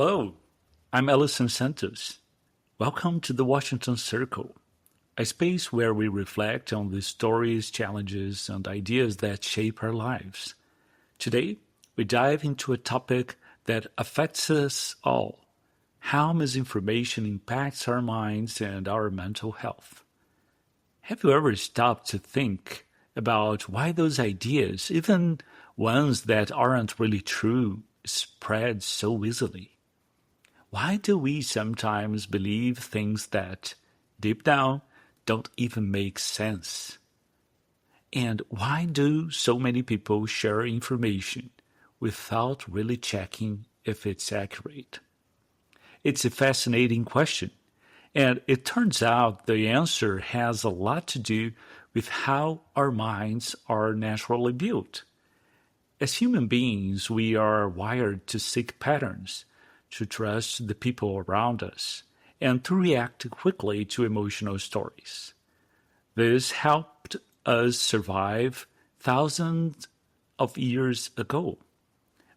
Hello, I'm Élison Santos. Welcome to the Washington Circle, a space where we reflect on the stories, challenges, and ideas that shape our lives. Today, we dive into a topic that affects us all: how misinformation impacts our minds and our mental health. Have you ever stopped to think about why those ideas, even ones that aren't really true, spread so easily? Why do we sometimes believe things that, deep down, don't even make sense? And why do so many people share information without really checking if it's accurate? It's a fascinating question, and it turns out the answer has a lot to do with how our minds are naturally built. As human beings, we are wired to seek patterns, to trust the people around us, and to react quickly to emotional stories. This helped us survive thousands of years ago.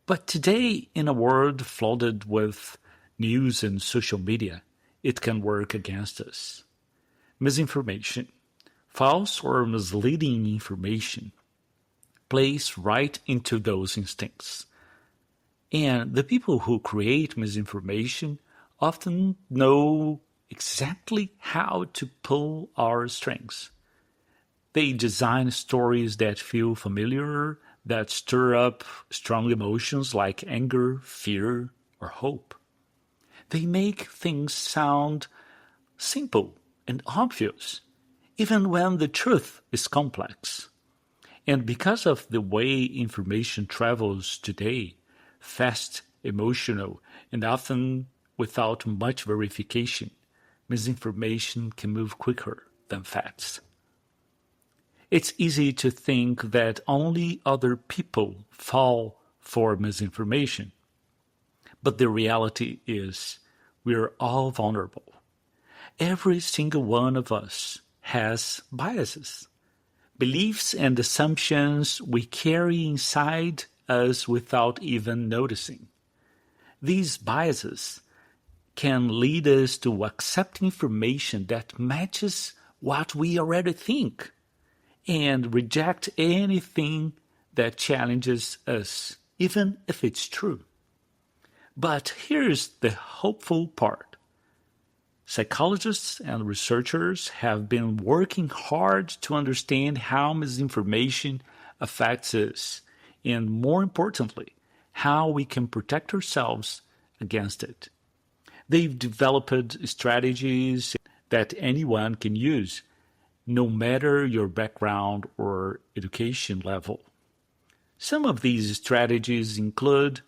But today, in a world flooded with news and social media, it can work against us. Misinformation, false or misleading information, plays right into those instincts. And the people who create misinformation often know exactly how to pull our strings. They design stories that feel familiar, that stir up strong emotions like anger, fear, or hope. They make things sound simple and obvious, even when the truth is complex. And because of the way information travels today, fast, emotional, and often without much verification, misinformation can move quicker than facts. It's easy to think that only other people fall for misinformation, but the reality is we're all vulnerable. Every single one of us has biases, beliefs and assumptions we carry inside us without even noticing. These biases can lead us to accept information that matches what we already think and reject anything that challenges us, even if it's true. But here's the hopeful part. Psychologists and researchers have been working hard to understand how misinformation affects us, and more importantly, how we can protect ourselves against it. They've developed strategies that anyone can use, no matter your background or education level. Some of these strategies include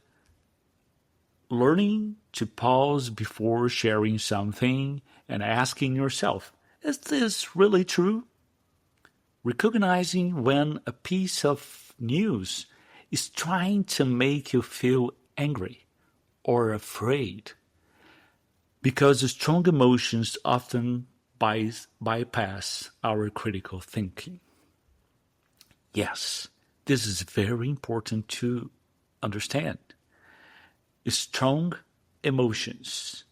learning to pause before sharing something and asking yourself, is this really true? Recognizing when a piece of news is trying to make you feel angry or afraid, because strong emotions often bypass our critical thinking. Yes, this is very important to understand. Strong emotions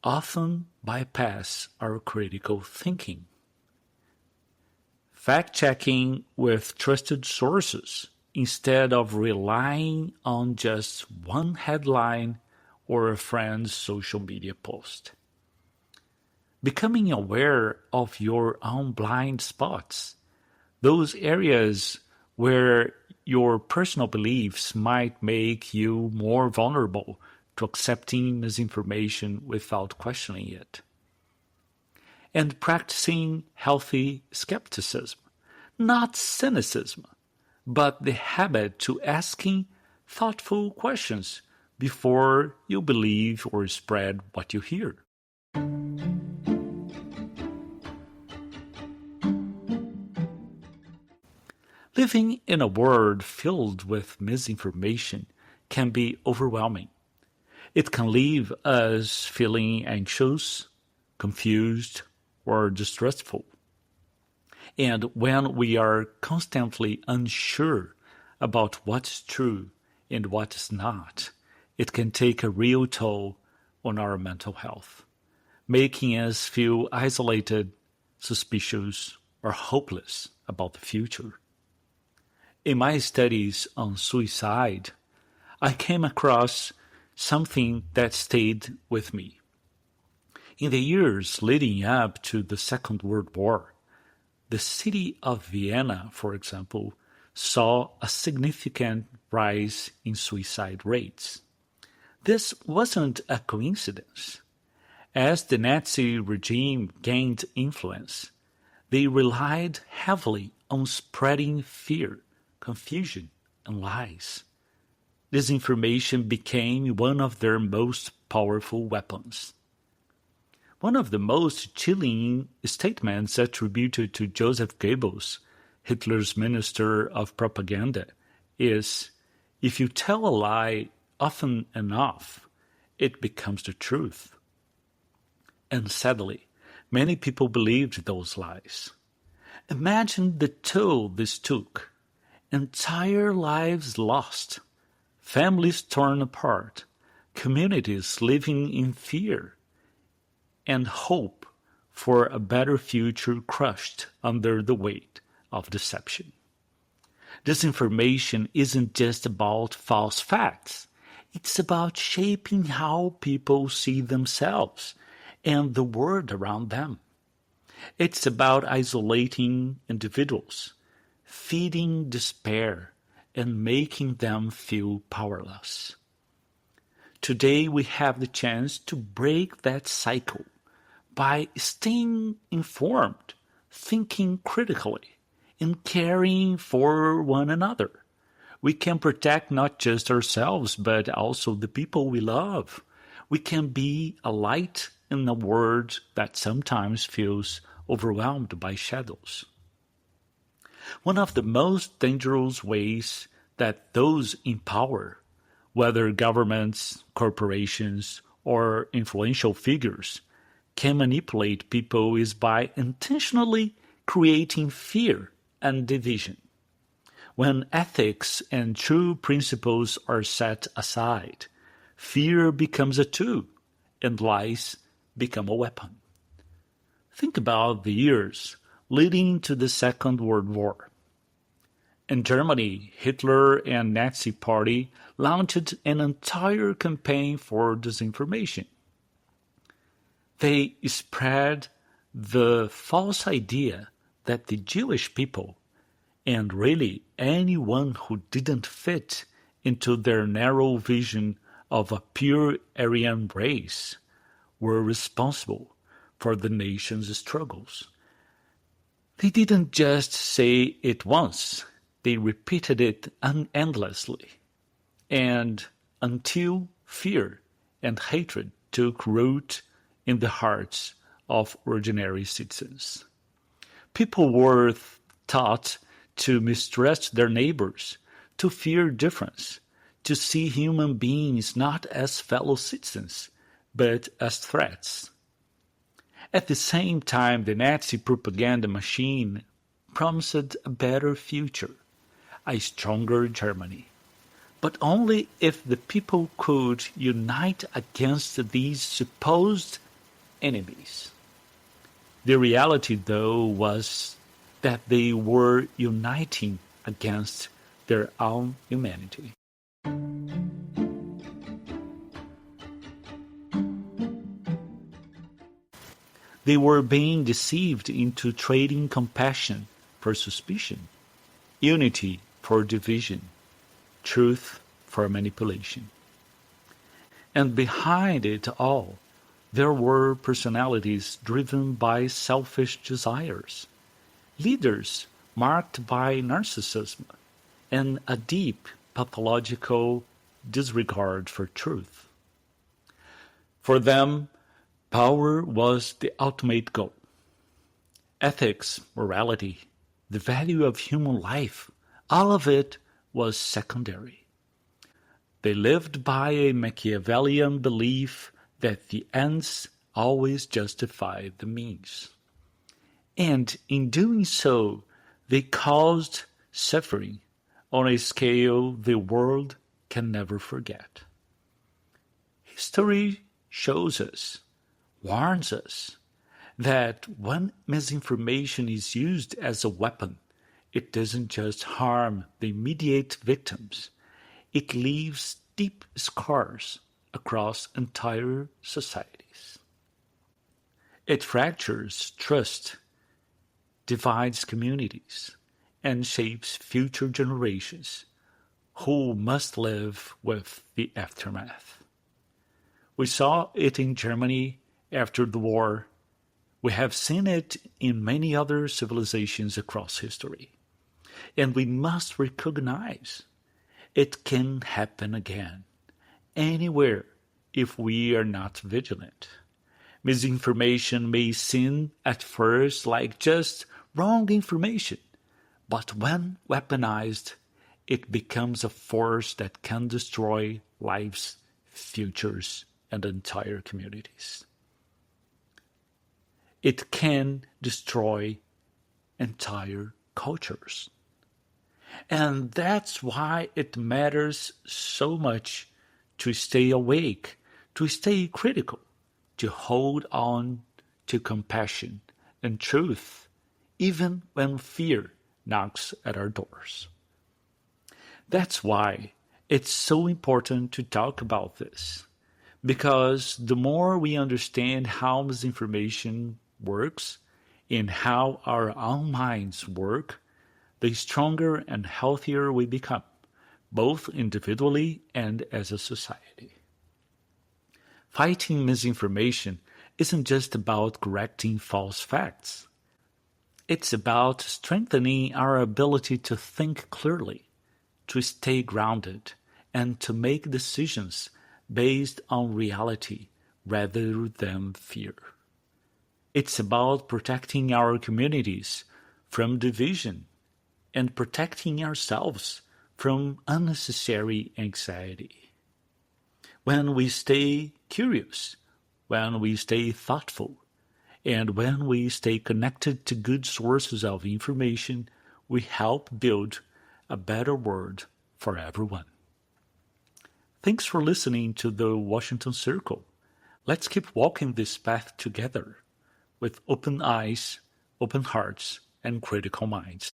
often bypass our critical thinking. Fact-checking with trusted sources instead of relying on just one headline or a friend's social media post. Becoming aware of your own blind spots, those areas where your personal beliefs might make you more vulnerable to accepting misinformation without questioning it. And practicing healthy skepticism, not cynicism, but the habit to asking thoughtful questions before you believe or spread what you hear. Living in a world filled with misinformation can be overwhelming. It can leave us feeling anxious, confused, or distrustful. And when we are constantly unsure about what's true and what is not, it can take a real toll on our mental health, making us feel isolated, suspicious, or hopeless about the future. In my studies on suicide, I came across something that stayed with me. In the years leading up to the Second World War, the city of Vienna, for example, saw a significant rise in suicide rates. This wasn't a coincidence. As the Nazi regime gained influence, they relied heavily on spreading fear, confusion, and lies. Disinformation became one of their most powerful weapons. One of the most chilling statements attributed to Joseph Goebbels, Hitler's minister of propaganda, is, "If you tell a lie often enough, it becomes the truth." And sadly, many people believed those lies. Imagine the toll this took. Entire lives lost, families torn apart, communities living in fear, and hope for a better future crushed under the weight of deception. Disinformation isn't just about false facts. It's about shaping how people see themselves and the world around them. It's about isolating individuals, feeding despair, and making them feel powerless. Today we have the chance to break that cycle by staying informed, thinking critically, and caring for one another. We can protect not just ourselves, but also the people we love. We can be a light in a world that sometimes feels overwhelmed by shadows. One of the most dangerous ways that those in power, whether governments, corporations, or influential figures, can manipulate people is by intentionally creating fear and division. When ethics and true principles are set aside, fear becomes a tool and lies become a weapon. Think about the years leading to the Second World War. In Germany, Hitler and Nazi Party launched an entire campaign for disinformation. They spread the false idea that the Jewish people, and really anyone who didn't fit into their narrow vision of a pure Aryan race, were responsible for the nation's struggles. They didn't just say it once, they repeated it endlessly, and until fear and hatred took root in the hearts of ordinary citizens. People were taught to mistrust their neighbors, to fear difference, to see human beings not as fellow citizens, but as threats. At the same time, the Nazi propaganda machine promised a better future, a stronger Germany, but only if the people could unite against these supposed enemies. The reality, though, was that they were uniting against their own humanity. They were being deceived into trading compassion for suspicion, unity for division, truth for manipulation. And behind it all, there were personalities driven by selfish desires, leaders marked by narcissism, and a deep pathological disregard for truth. For them, power was the ultimate goal. Ethics, morality, the value of human life, all of it was secondary. They lived by a Machiavellian belief that the ends always justify the means. And in doing so, they caused suffering on a scale the world can never forget. History shows us, warns us, that when misinformation is used as a weapon, it doesn't just harm the immediate victims, it leaves deep scars across entire societies. It fractures trust, divides communities, and shapes future generations who must live with the aftermath. We saw it in Germany after the war. We have seen it in many other civilizations across history. And we must recognize it can happen again, anywhere, if we are not vigilant. Misinformation may seem at first like just wrong information, but when weaponized, it becomes a force that can destroy lives, futures, and entire communities. It can destroy entire cultures. And that's why it matters so much to stay awake, to stay critical, to hold on to compassion and truth, even when fear knocks at our doors. That's why it's so important to talk about this, because the more we understand how misinformation works and how our own minds work, the stronger and healthier we become, both individually and as a society. Fighting misinformation isn't just about correcting false facts. It's about strengthening our ability to think clearly, to stay grounded, and to make decisions based on reality rather than fear. It's about protecting our communities from division and protecting ourselves from unnecessary anxiety. When we stay curious, when we stay thoughtful, and when we stay connected to good sources of information, we help build a better world for everyone. Thanks for listening to the Washington Circle. Let's keep walking this path together with open eyes, open hearts, and critical minds.